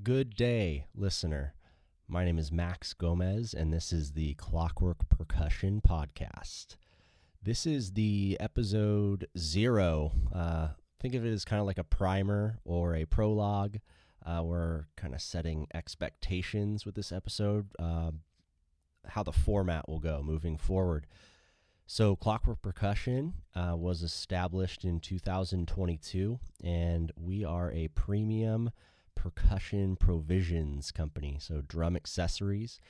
Good day, listener. My name is Max Gomez, and this is the Clockwork Percussion Podcast. This is the episode 0. Think of it as kind of like a primer or a prologue. We're kind of setting expectations with this episode, how the format will go moving forward. So Clockwork Percussion was established in 2022, and we are a premium percussion provisions company, so drum accessories.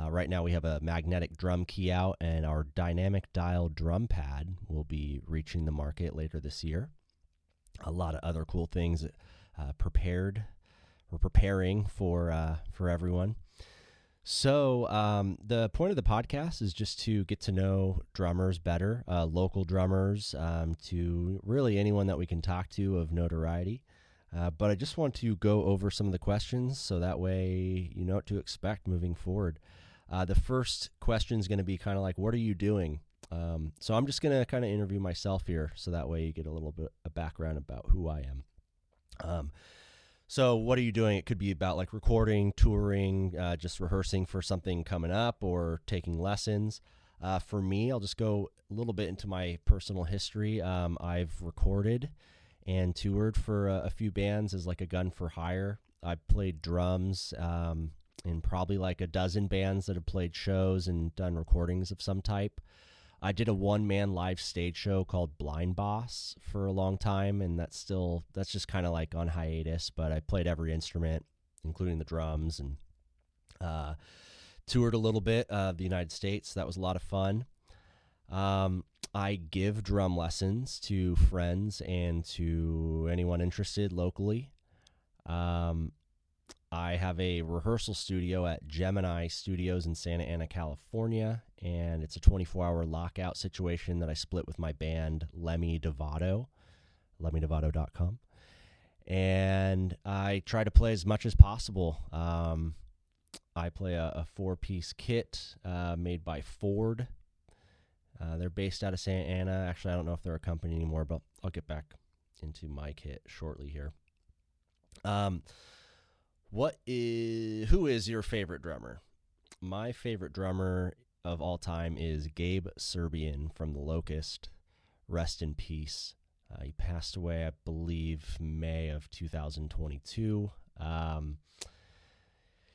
Right now we have a magnetic drum key out, and our dynamic dial drum pad will be reaching the market later this year. A lot of other cool things we're preparing for everyone. So the point of the podcast is just to get to know drummers better, local drummers, to really anyone that we can talk to of notoriety. But I just want to go over some of the questions so that way you know what to expect moving forward. The first question is going to be kind of like, what are you doing? So I'm just going to kind of interview myself here so that way you get a little bit of background about who I am. So what are you doing? It could be about like recording, touring, just rehearsing for something coming up or taking lessons. For me, I'll just go a little bit into my personal history. I've recorded and toured for a few bands as like a gun for hire. I played drums in probably like a dozen bands that have played shows and done recordings of some type. I did a one-man live stage show called Blind Boss for a long time, and that's just kind of like on hiatus, but I played every instrument, including the drums, and toured a little bit of the United States. That was a lot of fun. I give drum lessons to friends and to anyone interested locally. I have a rehearsal studio at Gemini Studios in Santa Ana, California, and it's a 24-hour lockout situation that I split with my band, Lemmy Devato, lemmydevato.com. And I try to play as much as possible. I play a 4-piece kit made by Ford. They're based out of Santa Ana. Actually, I don't know if they're a company anymore, but I'll get back into my kit shortly here. Who is your favorite drummer? My favorite drummer of all time is Gabe Serbian from The Locust. Rest in peace. He passed away, I believe, May of 2022.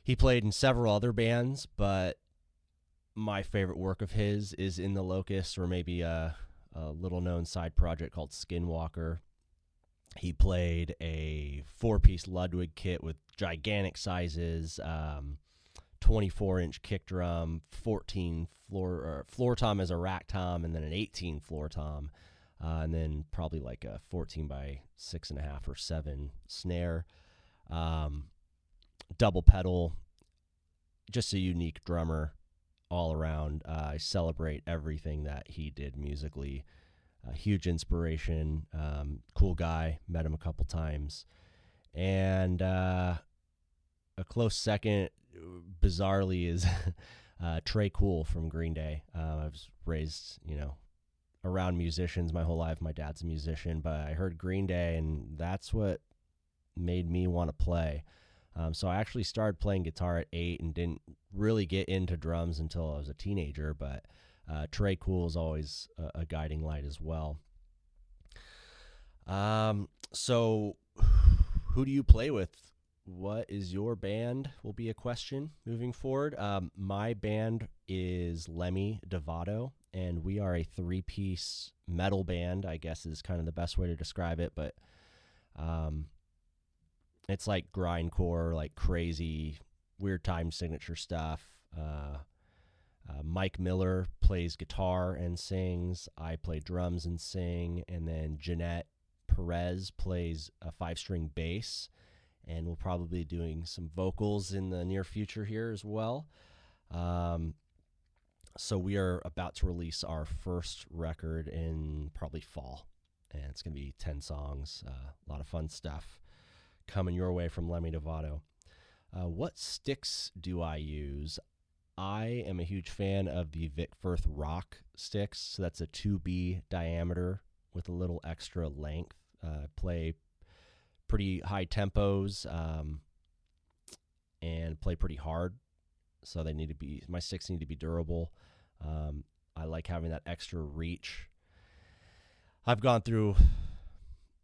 He played in several other bands, but my favorite work of his is in The Locust, or maybe a little-known side project called Skinwalker. He played a 4-piece Ludwig kit with gigantic sizes, 24-inch kick drum, 14 floor tom as a rack tom, and then an 18 floor tom, and then probably like a 14 by 6.5 or 7 snare, double pedal. Just a unique drummer all around. I celebrate everything that he did musically. Huge inspiration, cool guy, met him a couple times. And a close second, bizarrely, is Trey Cool from Green Day. I was raised, around musicians my whole life. My dad's a musician, but I heard Green Day, and that's what made me want to play. So I actually started playing guitar at 8 and didn't really get into drums until I was a teenager, but Trey Cool is always a guiding light as well. So who do you play with? What is your band will be a question moving forward. My band is Lemmy Devato, and we are a 3-piece metal band, I guess is kind of the best way to describe it, but it's like grindcore, like crazy, weird time signature stuff. Mike Miller plays guitar and sings. I play drums and sing. And then Jeanette Perez plays a 5-string bass. And we'll probably be doing some vocals in the near future here as well. So we are about to release our first record in probably fall. And it's going to be 10 songs. A lot of fun stuff coming your way from Lemmy Devato. What sticks do I use? I am a huge fan of the Vic Firth Rock sticks. So that's a 2B diameter with a little extra length. Play pretty high tempos. and play pretty hard. So my sticks need to be durable. I like having that extra reach. I've gone through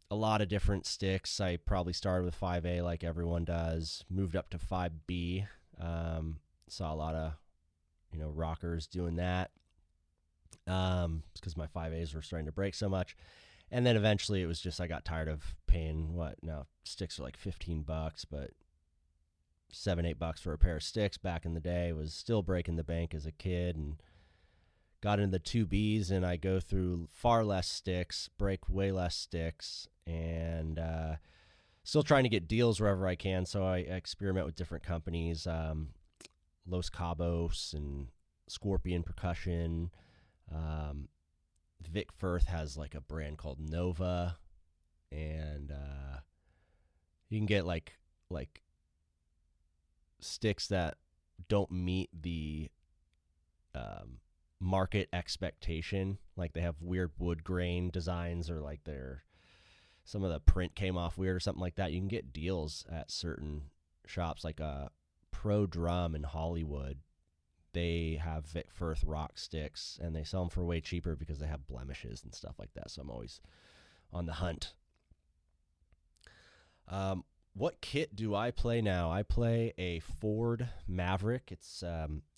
a lot of different sticks. I probably started with 5A like everyone does, moved up to 5B. Saw a lot of, rockers doing that because my 5As were starting to break so much. And then eventually it was just I got tired of paying sticks are like $15, but $7-8 for a pair of sticks back in the day. Was still breaking the bank as a kid, and got into the 2Bs, and I go through far less sticks, break way less sticks, and still trying to get deals wherever I can. So I experiment with different companies, Los Cabos and Scorpion Percussion. Vic Firth has like a brand called Nova, and you can get like sticks that don't meet the market expectation. Like they have weird wood grain designs, or like some of the print came off weird or something like that. You can get deals at certain shops, like a Pro Drum in Hollywood. They have Vic Firth rock sticks, and they sell them for way cheaper because they have blemishes and stuff like that. So I'm always on the hunt. What kit do I play now? I play a Ford Maverick. It's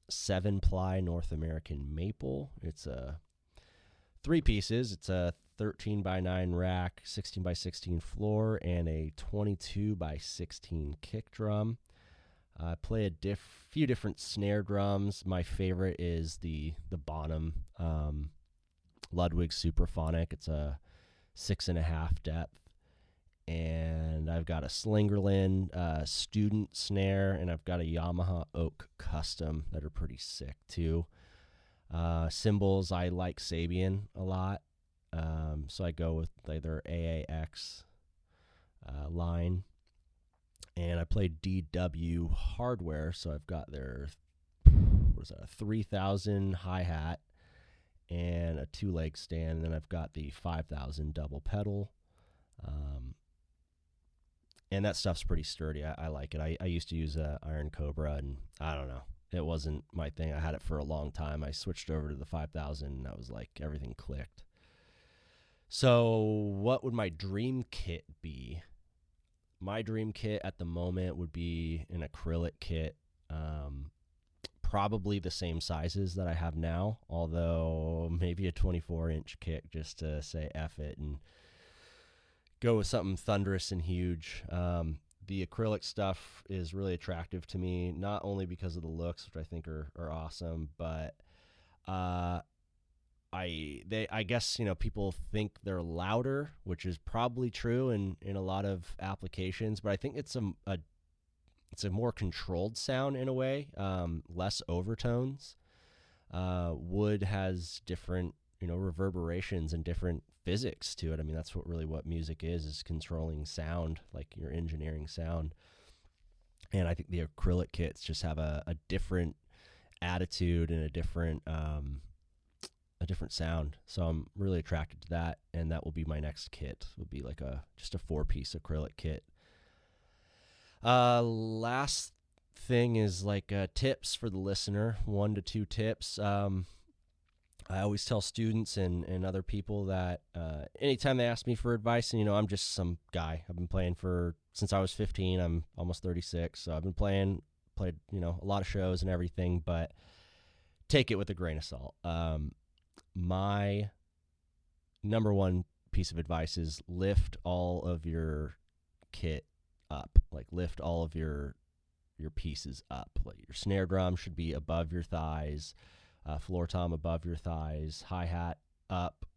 7-ply North American maple. It's 3 pieces. It's a 13x9 rack, 16x16 floor, and a 22x16 kick drum. I play a few different snare drums. My favorite is the Bonham Ludwig Superphonic. It's a 6.5 depth. And I've got a Slingerland student snare, and I've got a Yamaha Oak Custom that are pretty sick too. Cymbals, I like Sabian a lot, so I go with either AAX line. And I play DW hardware, so I've got their 3000 hi-hat and a 2-leg stand, and then I've got the 5000 double pedal. And that stuff's pretty sturdy. I like it. I used to use Iron Cobra, and I don't know. It wasn't my thing. I had it for a long time. I switched over to the 5000, and that was like everything clicked. So what would my dream kit be? My dream kit at the moment would be an acrylic kit, probably the same sizes that I have now, although maybe a 24-inch kit just to say F it and go with something thunderous and huge. The acrylic stuff is really attractive to me, not only because of the looks, which I think are awesome, but I guess people think they're louder, which is probably true in a lot of applications, but I think it's a more controlled sound in a way, less overtones. Wood has different reverberations and different physics to it. I mean, that's what music is controlling sound, like you're engineering sound. And I think the acrylic kits just have a different attitude and a different sound. So I'm really attracted to that, and that will be my next kit. Would be like just a 4-piece acrylic kit. Last thing is like tips for the listener, 1 to 2 tips. I always tell students and other people that anytime they ask me for advice, and I'm just some guy. I've been playing since I was 15. I'm almost 36, so I've been played a lot of shows and everything, but take it with a grain of salt. My number one piece of advice is lift all of your kit up. Like lift all of your pieces up. Like your snare drum should be above your thighs. Floor tom above your thighs, hi-hat up,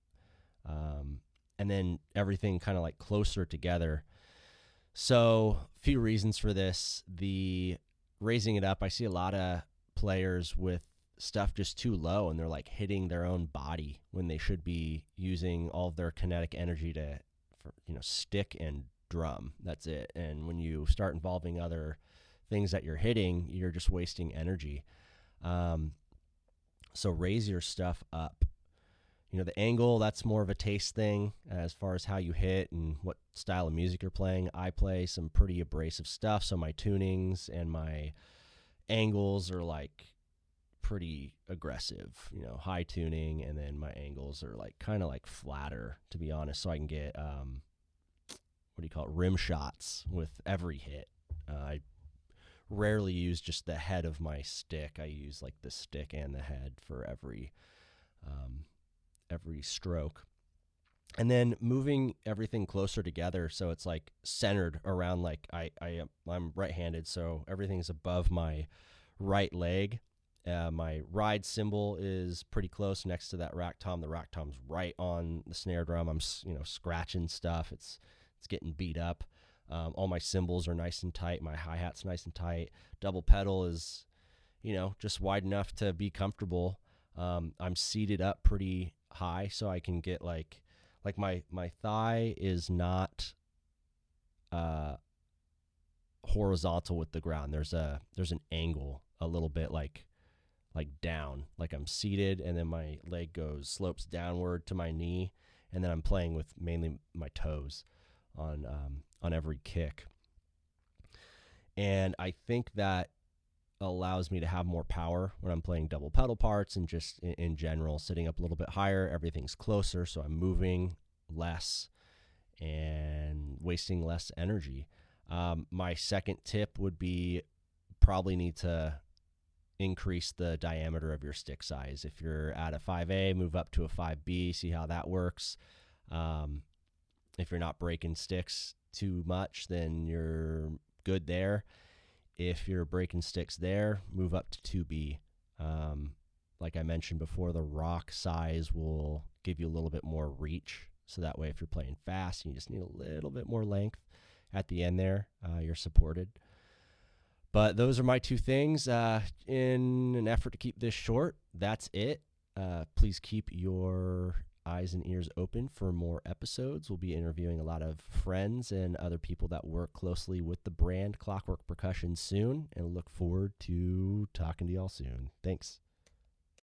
and then everything kind of like closer together. So a few reasons for this. The raising it up, I see a lot of players with stuff just too low, and they're like hitting their own body when they should be using all of their kinetic energy for stick and drum. That's it. And when you start involving other things that you're hitting, you're just wasting energy. So raise your stuff up. The angle, that's more of a taste thing as far as how you hit and what style of music you're playing. I play some pretty abrasive stuff, so my tunings and my angles are like pretty aggressive, high tuning, and then my angles are like kind of like flatter, to be honest, so I can get what do you call it, rim shots with every hit. I rarely use just the head of my stick. I use like the stick and the head for every stroke. And then moving everything closer together, so it's like centered around, like I'm right-handed, so everything's above my right leg. My ride cymbal is pretty close next to that rack tom. The rack tom's right on the snare drum. I'm scratching stuff. It's getting beat up. All my cymbals are nice and tight. My hi-hat's nice and tight. Double pedal is, just wide enough to be comfortable. I'm seated up pretty high, so I can get like my thigh is not horizontal with the ground. There's an angle a little bit like down, like I'm seated, and then my leg slopes downward to my knee, and then I'm playing with mainly my toes on every kick. And I think that allows me to have more power when I'm playing double pedal parts, and just in general, sitting up a little bit higher, everything's closer, so I'm moving less and wasting less energy. My second tip would be probably need to increase the diameter of your stick size. If you're at a 5A, move up to a 5B, see how that works. If you're not breaking sticks too much, then you're good there. If you're breaking sticks there, move up to 2B. Like I mentioned before, the rock size will give you a little bit more reach. So that way, if you're playing fast, you just need a little bit more length at the end there, you're supported. But those are my two things. In an effort to keep this short, that's it. Please keep your eyes and ears open for more episodes. We'll be interviewing a lot of friends and other people that work closely with the brand Clockwork Percussion soon, and look forward to talking to y'all soon. Thanks.